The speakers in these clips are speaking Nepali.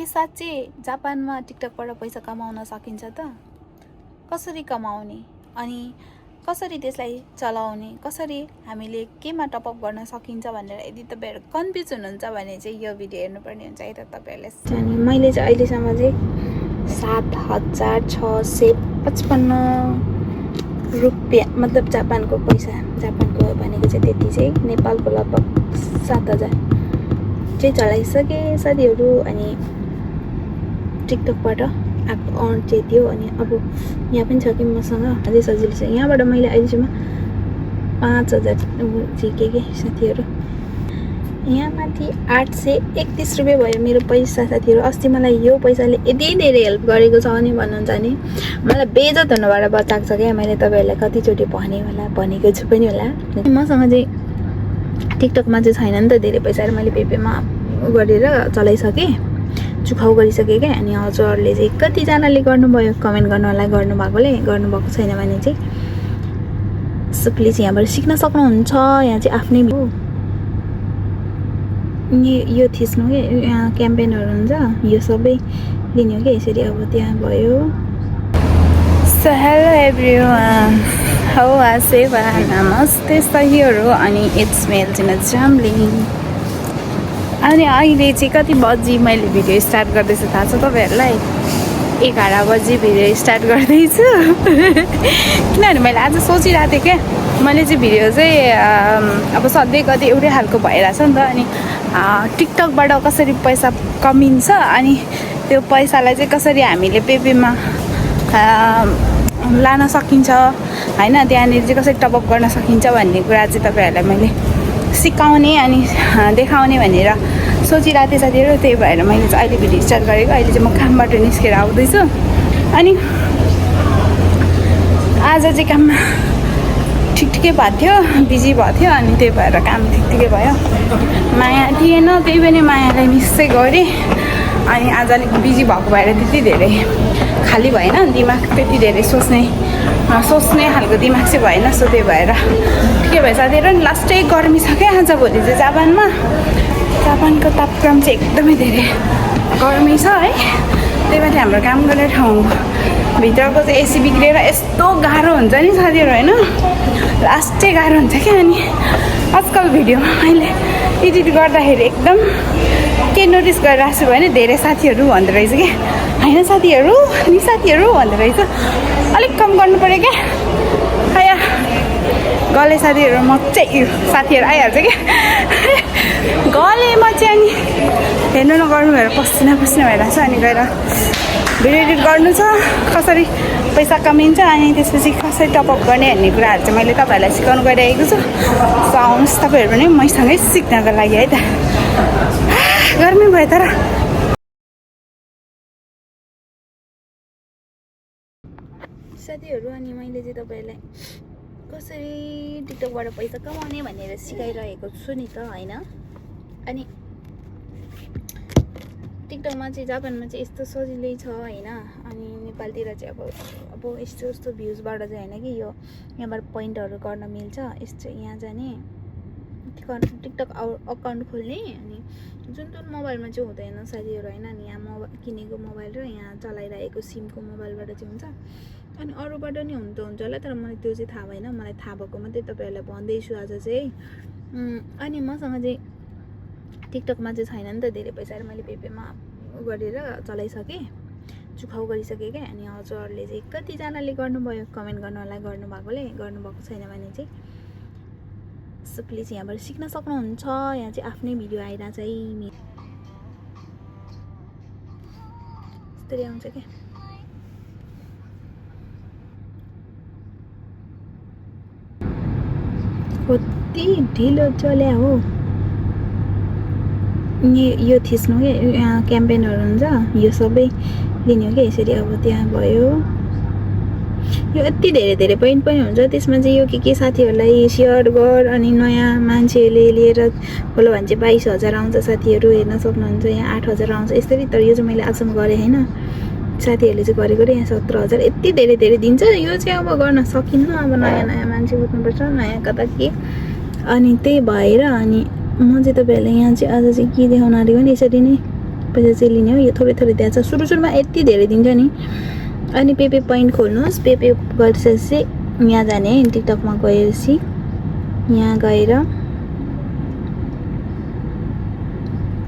के साँच्चै जापानमा टिकटकबाट पैसा कमाउन सकिन्छ त? कसरी कमाउने अनि कसरी त्यसलाई चलाउने, कसरी हामीले केमा टपअप गर्न सकिन्छ भनेर यदि तपाईँहरू कन्फ्युज हुनुहुन्छ भने चाहिँ यो भिडियो हेर्नुपर्ने हुन्छ है त तपाईँहरूले। अनि मैले चाहिँ अहिलेसम्म चाहिँ 7,655 रुपियाँ मतलब जापानको पैसा, जापानको भनेको चाहिँ त्यति चाहिँ, नेपालको लगभग 7,000 चाहिँ चलाइसकेँ साथीहरू। अनि टिकटकबाट आएको अर्न चाहिँ थियो। अनि अब यहाँ पनि छ कि मसँग अझै सजिलो छ। यहाँबाट मैले अहिलेसम्म 5,000 झिकेँ कि साथीहरू। यहाँ माथि 831 रुपियाँ भयो मेरो पैसा साथीहरू। अस्ति मलाई यो पैसाले यति धेरै हेल्प गरेको छ नि भन्नुहुन्छ नि, मलाई बेइज्जत हुनबाट बचाएको छ क्या। मैले तपाईँहरूलाई कतिचोटि भनेको छु पनि होला। मसँग चाहिँ टिकटकमा चाहिँ छैन नि त धेरै पैसाहरू, मैले पेपेमा गरेर चलाइसकेँ, चुखाउ गरिसकेँ क्या। अनि हजुरहरूले चाहिँ कतिजनाले गर्नुभयो कमेन्ट गर्नु होला, गर्नुभएको छैन भने चाहिँ सो प्लिज यहाँबाट सिक्न सक्नुहुन्छ। यहाँ चाहिँ आफ्नै यो थिच्नु कि यहाँ क्याम्पेनहरू हुन्छ, यो सबै लिने हो कि यसरी। अब त्यहाँ भयो। So hello everyone, how are सेवा, नमस्ते साथीहरू। अनि इट्स मेल चिन जाम्लिङ। अनि अहिले चाहिँ कति बजी मैले भिडियो स्टार्ट गर्दैछु थाहा छ तपाईँहरूलाई? 11 बजी भिडियो स्टार्ट गर्दैछु। किनभने मैले आज सोचिरहेको थिएँ क्या, मैले चाहिँ भिडियो चाहिँ अब सधैँ कति एउटै खालको भइरहेछ नि त। अनि टिकटकबाट कसरी पैसा कमिन्छ अनि त्यो पैसालाई चाहिँ कसरी हामीले पेपेमा लान सकिन्छ होइन, त्यहाँनिर चाहिँ कसरी टपअप गर्न सकिन्छ भन्ने कुरा चाहिँ तपाईँहरूलाई मैले सिकाउने अनि देखाउने भनेर सोचिरहेको थिएँ साथीहरू। त्यही भएर मैले चाहिँ अहिले भिडियो स्टार्ट गरेको। अहिले चाहिँ म कामबाट निस्केर आउँदैछु। अनि आज चाहिँ काममा ठिकै भएको थियो, बिजी भएको थियो। अनि त्यही भएर काम ठिकै भयो, माया थिएन, त्यही पनि मायालाई मिस चाहिँ गरेँ। अनि आज अलिक बिजी भएको भएर त्यति धेरै खाली भएन दिमाग, त्यति धेरै सोच्ने खालको दिमाग चाहिँ भएन। सो त्यही भएर ठिकै भयो साथीहरू। अनि लास्टै गर्मी छ क्या आज भोलि चाहिँ जापानमा। जापानको तापक्रम चाहिँ एकदमै धेरै गर्मी छ है। त्यही भएर हाम्रो काम गर्ने ठाउँभित्रको चाहिँ एसी बिग्रेर यस्तो गाह्रो हुन्छ नि साथीहरू होइन, लास्टै गाह्रो हुन्छ क्या। अनि आजकल भिडियोमा मैले एडिट गर्दाखेरि एकदम के नोटिस गरिरहेको छु भने धेरै साथीहरू भन्दो रहेछ क्या, होइन साथीहरू भन्दो रहेछ, अलिक कम गर्नु पऱ्यो क्या। आया गले साथीहरू म चाहिँ साथीहरू आइहाल्छ क्या गलेमा चाहिँ। अनि हेर्नु नगर्नु भएर पसिना भइरहेछ। अनि गएर भिडियो एडिट गर्नु छ, कसरी पैसा कमिन्छ अनि त्यसपछि कसरी टपअप गर्ने भन्ने कुराहरू चाहिँ मैले तपाईँहरूलाई सिकाउनु गइरहेको छु। सो आउनुहोस् तपाईँहरू पनि मैसँगै सिक्नको लागि है त। गर्मी भयो तर साथीहरू। अनि मैले चाहिँ तपाईँहरूलाई कसरी टिकटकबाट पैसा कमाउने भनेर सिकाइरहेको छु नि त होइन। अनि टिकटकमा चाहिँ जापानमा चाहिँ यस्तो सजिलै छ होइन। अनि नेपालतिर चाहिँ अब यस्तो भ्युजबाट चाहिँ होइन कि, यो यहाँबाट पोइन्टहरू गर्न मिल्छ। यस्तो यहाँ जाने टिकटक अकाउन्ट खोल्ने, अनि जुन मोबाइलमा चाहिँ हुँदैन साथीहरू होइन। अनि यहाँ किनेको मोबाइल र यहाँ चलाइरहेको सिमको मोबाइलबाट चाहिँ हुन्छ। अनि अरूबाट नि हुन्छ होला, तर मलाई त्यो चाहिँ थाहा भएन। मलाई थाहा भएको मात्रै तपाईँहरूलाई भन्दैछु आज चाहिँ। अनि मसँग चाहिँ टिकटकमा चाहिँ छैन नि त धेरै पैसाहरू, मैले पेपेमा गरेर चलाइसकेँ, चुखाउ गरिसकेँ क्या। अनि हजुरहरूले चाहिँ कतिजनाले गर्नुभयो कमेन्ट गर्नु होला, गर्नुभएको छैन भने चाहिँ सो प्लिज यहाँबाट सिक्न सक्नुहुन्छ। यहाँ चाहिँ आफ्नै भिडियो आइरहेछ है, यस्तरी आउँछ क्या। कति ढिलो चल्या हो। यो थिच्नु कि यहाँ क्याम्पेनहरू हुन्छ, यो सबै लिने हो कि यसरी। अब त्यहाँ भयो, यो यति धेरै पोइन्ट पनि हुन्छ। त्यसमा चाहिँ यो के साथीहरूलाई सेयर गर, अनि नयाँ मान्छेले लिएर खोलो भने चाहिँ 22,000 आउँछ साथीहरू, हेर्न सक्नुहुन्छ। यहाँ 8,000 आउँछ यसरी। तर यो चाहिँ मैले आजसम्म गरेँ होइन, साथीहरूले चाहिँ गरेको र यहाँ 17,000 यति धेरै दिन्छ। यो चाहिँ अब गर्न सकिन्न, अब नयाँ मान्छे बुझ्नुपर्छ, नयाँ कता के। अनि त्यही भएर अनि म चाहिँ तपाईँहरूलाई यहाँ चाहिँ आज चाहिँ के देखाउन आँटेको नि, यसरी नै पैसा चाहिँ लिने हो। यो थोरै थोरै दिएको छ, सुरुमा यति धेरै दिन्छ नि। अनि पेपे पोइन्ट खोल्नुहोस्, पेपे गरिसकेपछि यहाँ जाने है, टिकटकमा गएपछि यहाँ गएर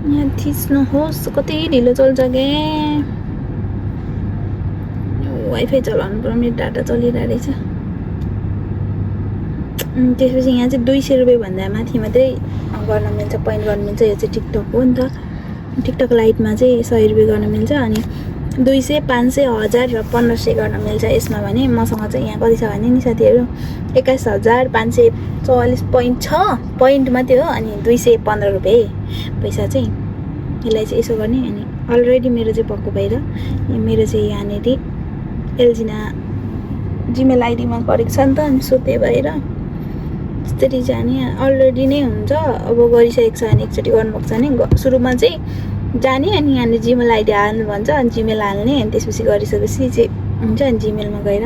यहाँ थिच्नुहोस्। कति ढिलो चल्छ के, वाइफाई चलाउनु पर्यो, मेरो डाटा चलिरहेको रहेछ। त्यसपछि यहाँ चाहिँ 200 रुपियाँ भन्दा माथि मात्रै गर्न मिल्छ, पोइन्ट गर्न मिल्छ। यो चाहिँ टिकटक हो नि त, टिकटक लाइटमा चाहिँ 100 रुपियाँ गर्न मिल्छ। अनि 200, 500, 1000 र 1500 गर्न मिल्छ यसमा। भने मसँग चाहिँ यहाँ कति छ भने नि साथीहरू, 21544 पोइन्ट छ, पोइन्ट मात्रै हो। अनि 215 रुपियाँ पैसा चाहिँ। यसलाई चाहिँ यसो गर्ने। अनि अलरेडी मेरो चाहिँ भएको भएर मेरो चाहिँ यहाँनिर एल्जिना जिमेल आइडीमा गरेको छ नि त, अनि सो त्यही भएर त्यसरी जाने अलरेडी नै हुन्छ। अब गरिसकेको छ भने एकचोटि गर्नुभएको छ भने सुरुमा चाहिँ जाने, अनि यहाँनिर जिमेल आइडी हाल्नु भन्छ, अनि जिमेल हाल्ने। अनि त्यसपछि गरिसकेपछि चाहिँ हुन्छ। अनि जिमेलमा गएर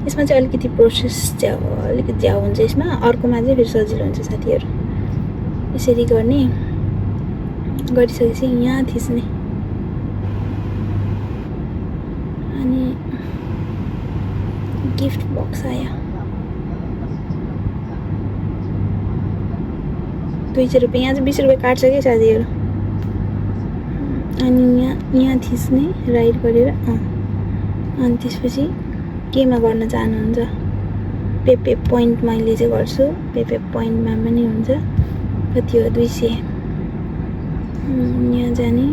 यसमा चाहिँ अलिकति प्रोसेस अलिकति ज्याउ हुन्छ यसमा, अर्कोमा चाहिँ फेरि सजिलो हुन्छ साथीहरू। यसरी गर्ने, गरिसकेपछि यहाँ थिच्ने। अनि गिफ्ट बक्स आयो, 200 रुपियाँ। यहाँ चाहिँ 20 रुपियाँ काट्छ कि साथीहरू। अनि यहाँ थिच्ने राइट गरेर। अनि त्यसपछि केमा गर्न चाहनुहुन्छ, पेपे पोइन्ट मैले चाहिँ गर्छु, पेपे पोइन्टमा पनि हुन्छ। कति हो, 200। यहाँ जाने,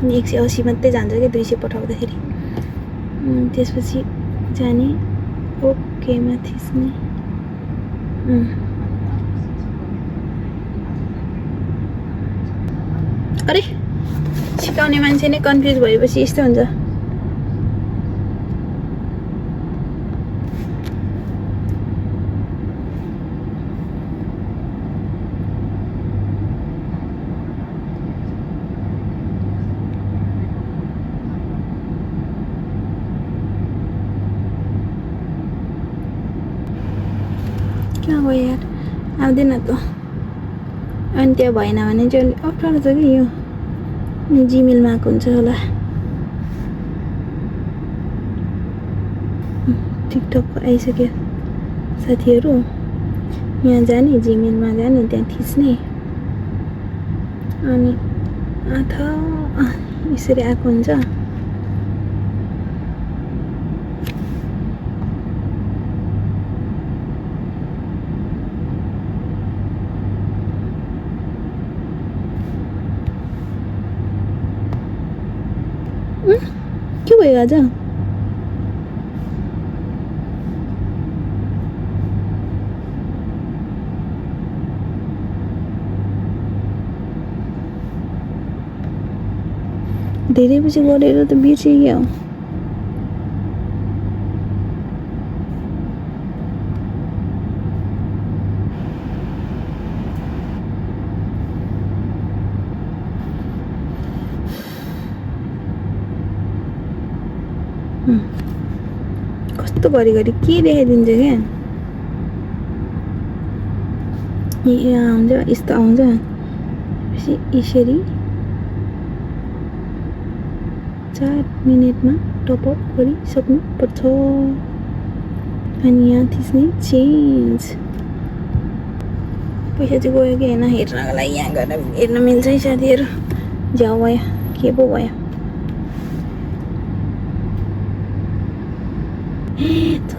180 मात्रै जान्छ कि 200 पठाउँदाखेरि। त्यसपछि जाने, ओकेमा थिच्ने। अरे सिकाउने मान्छे नै कन्फ्युज भएपछि यस्तो हुन्छ। कहाँ गयो यार, आउँदैन त। अनि त्यो भएन भने चाहिँ अलिक अप्ठ्यारो छ कि यो, जिमेलमा आएको हुन्छ होला। टिकटक आइसक्यो साथीहरू। यहाँ जाने, जिमेलमा जाने, त्यहाँ थिच्ने। अनि यसरी आएको हुन्छ। के भयो आज? धेरै पछि गरेर त बिर्सियो। कस्तो घरिघरि के देखाइदिन्छ क्या। यहाँ आउँछ, यस्तो आउँछ। यसरी 4 मिनटमा टपअप गरिसक्नुपर्छ। अनि यहाँ थिच्ने, चेन्ज। पैसा चाहिँ गयो कि होइन हेर्नको लागि यहाँ गएर हेर्न मिल्छ है साथीहरू। झ्याउ भयो, के पो भयो।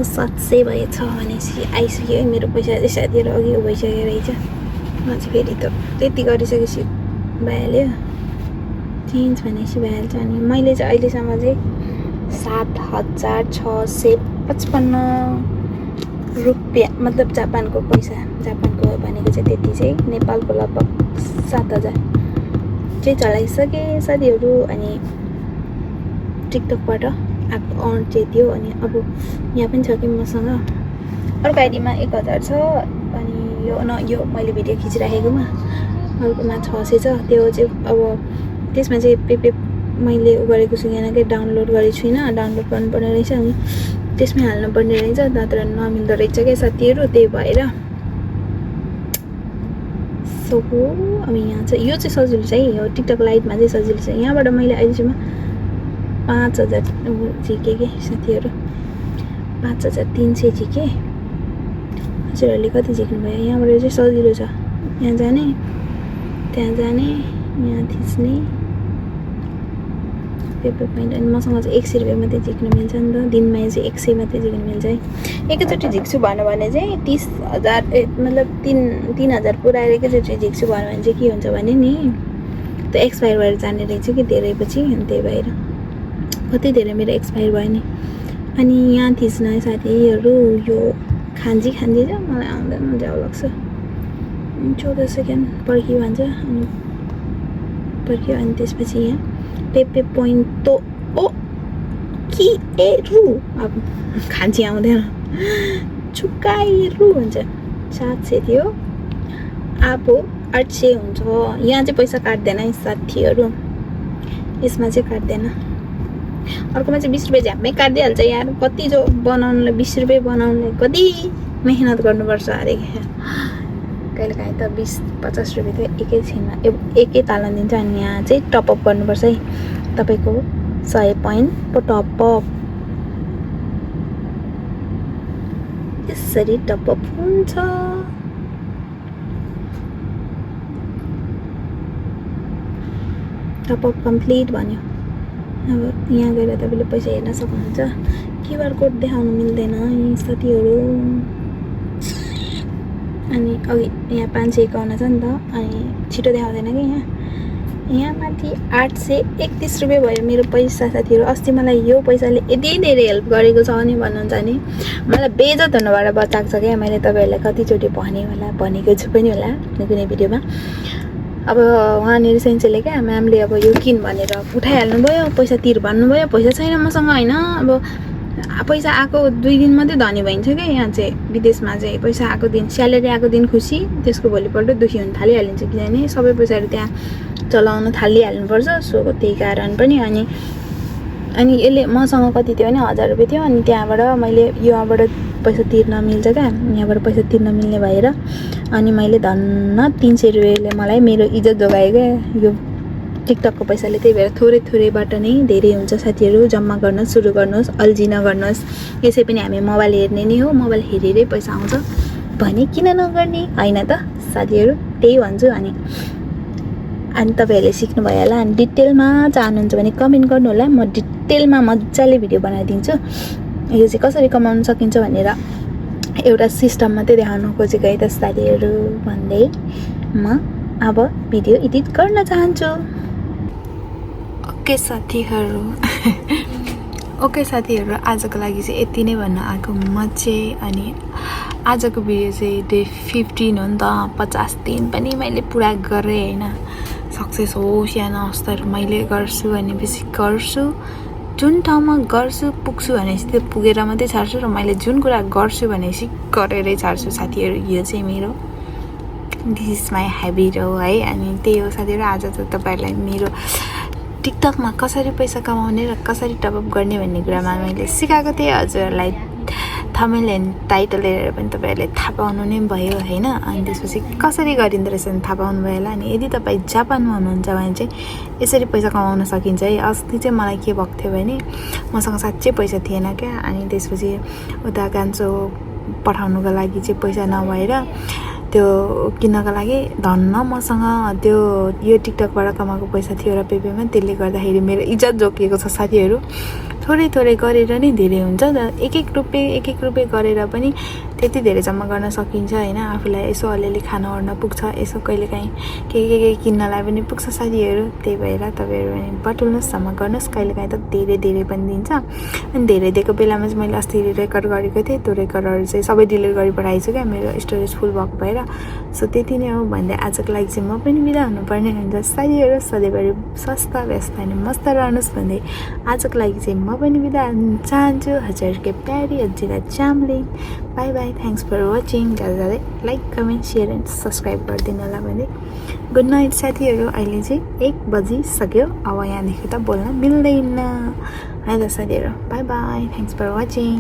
700 भएछ भनेपछि आइसक्यो है मेरो पैसा चाहिँ साथीहरू। अघि भइसक्यो रहेछ। अझै फेरि त त्यति गरिसकेपछि भइहाल्यो, चेन्ज भनेपछि भइहाल्छ। अनि मैले चाहिँ अहिलेसम्म चाहिँ 7655 रुपियाँ, मतलब जापानको पैसा, जापानको भनेको चाहिँ त्यति चाहिँ, नेपालको लगभग 7000 चाहिँ चलाइसकेँ साथीहरू। अनि टिकटकबाट आएको अमाउन्ट चाहिँ थियो। अनि अब यहाँ पनि छ कि मसँग, अर्को आइडीमा 1000 छ। अनि यो मैले भिडियो खिचिराखेकोमा अर्कोमा 600 छ। त्यो चाहिँ अब त्यसमा चाहिँ पेपे मैले गरेको छु, यहाँकै डाउनलोड गरेको छुइनँ, डाउनलोड गर्नुपर्ने रहेछ। अनि त्यसमै हाल्नुपर्ने रहेछ, नत्र नमिल्दो रहेछ क्या साथीहरू। त्यही भएर सो हो अब यहाँ चाहिँ यो चाहिँ सजिलो छ है, यो टिकटक लाइटमा चाहिँ सजिलो छ। यहाँबाट मैले अहिलेसम्म 5000 झिकेँ कि साथीहरू, 5300 झिकेँ। हजुरहरूले कति झिक्नुभयो? यहाँबाट चाहिँ सजिलो छ, यहाँ जाने, त्यहाँ जाने, यहाँ थिच्ने पेपर पोइन्ट। अनि मसँग चाहिँ 100 रुपियाँ मात्रै झिक्न मिल्छ नि त, दिनमा चाहिँ 100 मात्रै झिक्न मिल्छ है। एकैचोटि झिक्छु भन्यो भने चाहिँ 30,000 मतलब 3000 पुऱ्याएर एकैचोटि झिक्छु भन्यो भने चाहिँ के हुन्छ भने नि त्यो एक्सपायर भएर जाने रहेछ कि धेरै पछि, अनि त्यही भएर कति धेरै मेरो एक्सपायर भयो नि। अनि यहाँ थिच्न साथीहरू यो खान्जी छ, मलाई आउँदैन, जाउ लाग्छ। 14 सेकेन्ड पर्खियो भन्छ, अनि पर्खियो। अनि त्यसपछि यहाँ पेपे पोइन्ट तो ओ कि ए रु, अब खान्ची आउँदैन, चुकाइरु हुन्छ। 700 थियो, अब 800 हुन्छ। यहाँ चाहिँ पैसा काट्दैन है साथीहरू, यसमा चाहिँ काट्दैन। अर्कोमा चाहिँ 20 रुपियाँ झ्याप्मै काटिदिइहाल्छ यार। कति जो बनाउनुलाई 20 रुपियाँ बनाउनुलाई कति मेहनत गर्नुपर्छ अरे। कहिलेकाहीँ त 20-50 रुपियाँ त एकैछिनमा एकै तालमा दिन्छ। अनि यहाँ चाहिँ टपअप गर्नुपर्छ है, तपाईँको 100 पोइन्ट पो टपअप, यसरी टपअप हुन्छ। टपअप कम्प्लिट भन्यो। अब यहाँ गएर तपाईँले पैसा हेर्न सक्नुहुन्छ। क्युआर कोड देखाउनु मिल्दैन है साथीहरू। अनि अघि यहाँ 551 छ नि त, अनि छिटो देखाउँदैन कि यहाँ माथि 831 रुपियाँ भयो मेरो पैसा साथीहरू। अस्ति मलाई यो पैसाले यति धेरै हेल्प गरेको छ नि भन्नुहुन्छ नि, मलाई बेइज्जत हुनबाट बचाएको छ क्या। मैले तपाईँहरूलाई कतिचोटि भनेको छु पनि होला कुनै भिडियोमा। अब उहाँनिर सेन्सेले क्या म्यामले अब यो किन भनेर उठाइहाल्नु भयो, पैसा तिर भन्नुभयो, पैसा छैन मसँग होइन। अब पैसा आएको 2 दिन मात्रै धनी भइन्छ क्या। यहाँ चाहिँ विदेशमा चाहिँ पैसा आएको दिन, स्यालेरी आएको दिन खुसी, त्यसको भोलिपल्ट दुखी हुन थालिहालिन्छ, किनभने सबै पैसाहरू त्यहाँ चलाउन थालिहाल्नुपर्छ। सो त्यही कारण पनि। अनि यसले मसँग कति थियो भने 1000 रुपियाँ थियो। अनि त्यहाँबाट मैले यहाँबाट पैसा तिर्न मिल्छ क्या, यहाँबाट पैसा तिर्न मिल्ने भएर अनि मैले धन्न 300 रुपियाँले मलाई मेरो इज्जत जोगायो क्या यो टिकटकको पैसाले। त्यही भएर थोरै थोरैबाट नै धेरै हुन्छ साथीहरू। जम्मा गर्न सुरु गर्नुहोस्, अल्झी नगर्नुहोस्। यसै पनि हामी मोबाइल हेर्ने नै हो, मोबाइल हेरेरै पैसा आउँछ भने किन नगर्ने होइन त साथीहरू, त्यही भन्छु। अनि तपाईँहरूले सिक्नुभयो होला। अनि डिटेलमा चाहनुहुन्छ भने कमेन्ट गर्नु होला, म डिटेलमा मजाले भिडियो बनाइदिन्छु। यो चाहिँ कसरी कमाउन सकिन्छ भनेर एउटा सिस्टम मात्रै देखाउनु खोजेको है त साथीहरू भन्दै म अब भिडियो एडिट गर्न चाहन्छु। ओके साथीहरू आजको लागि चाहिँ यति नै भन्न आएको म चाहिँ। अनि आजको भिडियो चाहिँ डे 15 हो नि त, 50 दिन पनि मैले पुरा गरेँ होइन। सक्सेस होस् या नहोस् तर मैले गर्छु भनेपछि गर्छु, जुन ठाउँमा गर्छु पुग्छु भनेपछि त्यो पुगेर मात्रै छाड्छु, र मैले जुन कुरा गर्छु भनेपछि गरेरै छाड्छु साथीहरू। यो चाहिँ मेरो दिस इज माई ह्याबिट हो है। अनि त्यही हो साथीहरू, आज त तपाईँहरूलाई मेरो टिकटकमा कसरी पैसा कमाउने र कसरी टपअप गर्ने भन्ने कुरामा मैले सिकाएको थिएँ। हजुरहरूलाई थम्बनेल एन्ड टाइटल हेरेर पनि तपाईँहरूले थाहा पाउनु नै भयो होइन। अनि त्यसपछि कसरी गरिँदो रहेछ भने थाहा पाउनु भयो होला। अनि यदि तपाईँ जापानमा हुनुहुन्छ भने चाहिँ यसरी पैसा कमाउन सकिन्छ है। अस्ति चाहिँ मलाई के भएको थियो भने मसँग साँच्चै पैसा थिएन क्या। अनि त्यसपछि उता गान्चो पठाउनुको लागि चाहिँ पैसा नभएर त्यो किन्नको लागि धन्न मसँग त्यो यो टिकटकबाट कमाएको पैसा थियो र पेपेमा, त्यसले गर्दाखेरि मेरो इज्जत जोगिएको छ साथीहरू। थोरै थोरै गरेर नै धेरै हुन्छ। एक एक रुपियाँ गरेर पनि त्यति धेरै जम्मा गर्न सकिन्छ होइन। आफूलाई यसो अलिअलि खाना ओर्न पुग्छ, यसो कहिलेकाहीँ के किन्नलाई पनि पुग्छ साथीहरू। त्यही भएर तपाईँहरू पनि बटुल्नुहोस्, जम्मा गर्नुहोस्। कहिलेकाहीँ त धेरै पनि दिन्छ। अनि धेरै दिएको बेलामा चाहिँ मैले अस्ति रेकर्ड गरेको थिएँ, त्यो रेकर्डहरू चाहिँ सबै डिलिट गरी पठाइछु क्या, मेरो स्टोरेज फुल भएको भएर। सो त्यति नै हो भन्दै आजको लागि चाहिँ म पनि बिदा हुनुपर्ने हुन्छ साथीहरू। सधैँभरि स्वस्थ व्यस्त अनि मस्त रहनुहोस् भन्दै आजको लागि चाहिँ म पनि बिदा हुन चाहन्छु। हजुरकै प्यारी Ajila Chamling. Bye bye, thanks for watching. जाँदै like comment share and subscribe गरिदिनु होला भन्दै गुड नाइट साथीहरू। अहिले चाहिँ 1 बजिसक्यो, अब यहाँदेखि त बोल्न मिल्दैन है त साथीहरू। Bye bye, thanks for watching.